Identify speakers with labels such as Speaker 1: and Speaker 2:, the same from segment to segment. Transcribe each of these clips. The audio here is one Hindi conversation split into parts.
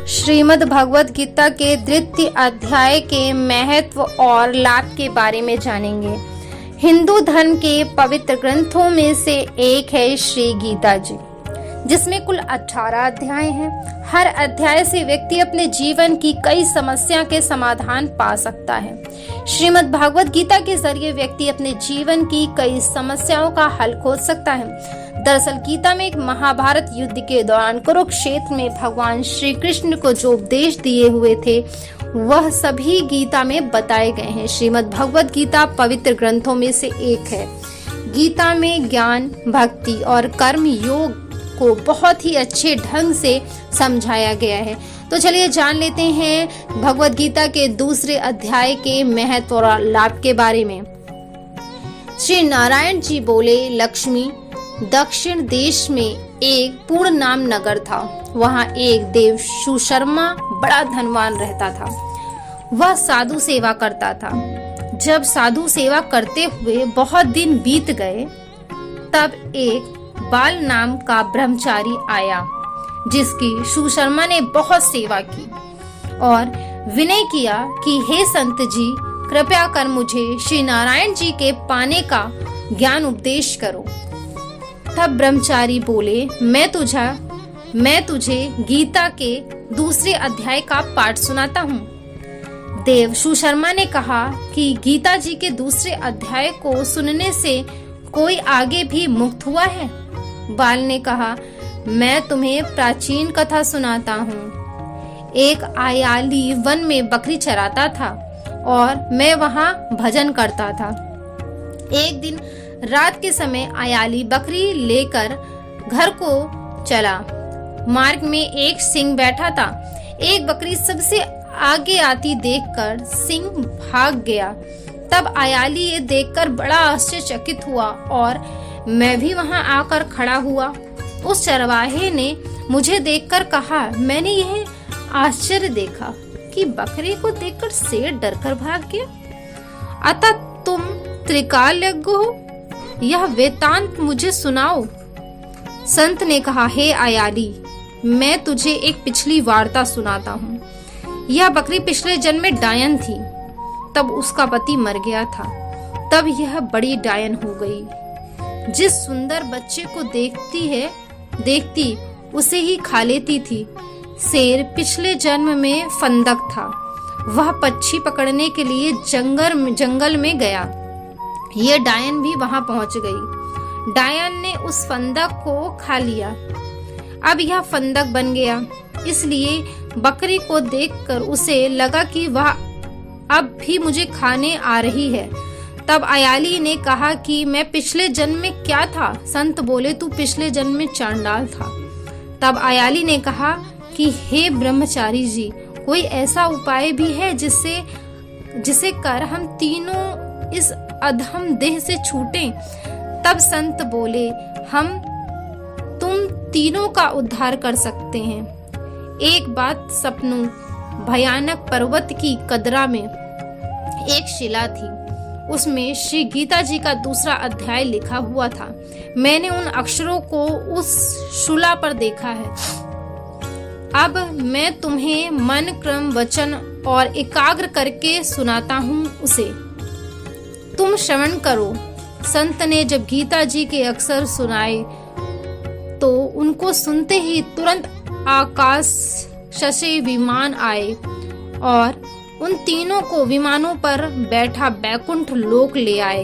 Speaker 1: श्रीमद् भगवद गीता के द्वितीय अध्याय के महत्व और लाभ के बारे में जानेंगे। हिंदू धर्म के पवित्र ग्रंथों में से एक है श्री गीता जी, जिसमें कुल 18 अध्याय हैं। हर अध्याय से व्यक्ति अपने जीवन की कई समस्या के समाधान पा सकता है। श्रीमद् भगवद गीता के जरिए व्यक्ति अपने जीवन की कई समस्याओं का हल खोज सकता है। दरअसल गीता में एक महाभारत युद्ध के दौरान कुरुक्षेत्र में भगवान श्री कृष्ण को जो उपदेश दिए हुए थे वह सभी गीता में बताए गए हैं। श्रीमद् भगवद गीता पवित्र ग्रंथों में से एक है। गीता में ज्ञान, भक्ति और कर्म योग को बहुत ही अच्छे ढंग से समझाया गया है। तो चलिए जान लेते हैं भगवद गीता के दूसरे अध्याय के महत्व और लाभ के बारे में। श्री नारायण जी बोले, लक्ष्मी दक्षिण देश में एक पूर्ण नाम नगर था। वहाँ एक देव सुशर्मा बड़ा धनवान रहता था। वह साधु सेवा करता था। जब साधु सेवा करते हुए बहुत दिन बीत गए, तब एक बाल नाम का ब्रह्मचारी आया, जिसकी सुशर्मा ने बहुत सेवा की और विनय किया कि हे संत जी, कृपया कर मुझे श्री नारायण जी के पाने का ज्ञान उपदेश करो। तब ब्रह्मचारी बोले, मैं तुझे गीता के दूसरे अध्याय का पाठ सुनाता हूँ। देव सुशर्मा ने कहा कि गीता जी के दूसरे अध्याय को सुनने से कोई आगे भी मुक्त हुआ है? बाल ने कहा, मैं तुम्हें प्राचीन कथा सुनाता हूँ। एक आयाली वन में बकरी चराता था और मैं वहाँ भजन करता था। एक दिन रात के समय आयाली बकरी लेकर घर को चला। मार्ग में एक सिंह बैठा था। एक बकरी सबसे आगे आती देखकर सिंह भाग गया। तब आयाली ये देखकर बड़ा आश्चर्यचकित हुआ और मैं भी वहां आकर खड़ा हुआ। उस चरवाहे ने मुझे देखकर कहा, मैंने यह आश्चर्य देखा कि बकरी को देखकर शेर डरकर भाग गया। अतः तुम त्रिकालज्ञ हो, यह वेदांत मुझे सुनाओ। संत ने कहा, हे आयाली, मैं तुझे एक पिछली वार्ता सुनाता हूँ। यह बकरी पिछले जन्म में डायन थी। तब उसका पति मर गया था। तब यह बड़ी डायन हो गई। जिस सुंदर बच्चे को देखती उसे ही खा लेती थी। शेर पिछले जन्म में फंदक था। वह पक्षी पकड़ने के लिए जंगल में गया। ये डायन भी वहां पहुंच गई। डायन ने उस फंदक को खा लिया। अब यह फंदक बन गया। इसलिए बकरी को देखकर उसे लगा कि वह अब भी मुझे खाने आ रही है। तब आयाली ने कहा कि मैं पिछले जन्म में क्या था? संत बोले, तू पिछले जन्म में चांडाल था। तब आयाली ने कहा कि हे ब्रह्मचारी जी, कोई ऐसा उपाय भी है जिसे कर हम तीनों इस अधम देह से छूटें? तब संत बोले, हम तुम तीनों का उद्धार कर सकते हैं। एक बात सपनों, भयानक पर्वत की कदरा में एक शिला थी। उसमें श्री गीता जी का दूसरा अध्याय लिखा हुआ था। मैंने उन अक्षरों को उस शिला पर देखा है। अब मैं तुम्हें मन, क्रम, वचन और एकाग्र करके सुनाता हूँ उसे। तुम श्रवण करो। संत ने जब गीता जी के अक्षर सुनाए तो उनको सुनते ही तुरंत आकाश से विमान आए और उन तीनों को विमानों पर बैठा बैकुंठ लोक ले आए,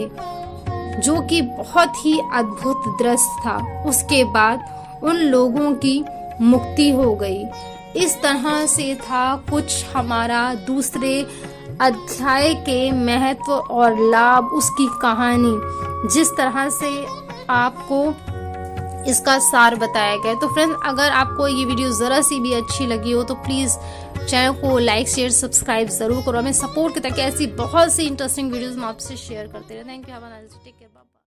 Speaker 1: जो कि बहुत ही अद्भुत दृश्य था। उसके बाद उन लोगों की मुक्ति हो गई। इस तरह से था कुछ हमारा दूसरे अध्याय के महत्व और लाभ, उसकी कहानी, जिस तरह से आपको इसका सार बताया गया। तो फ्रेंड्स, अगर आपको ये वीडियो जरा सी भी अच्छी लगी हो तो प्लीज चैनल को लाइक, शेयर, सब्सक्राइब जरूर करो। हमें सपोर्ट करें ताकि ऐसी बहुत सी इंटरेस्टिंग वीडियोस हम आपसे शेयर करते रहे। Thank you. Have a nice day. Take care.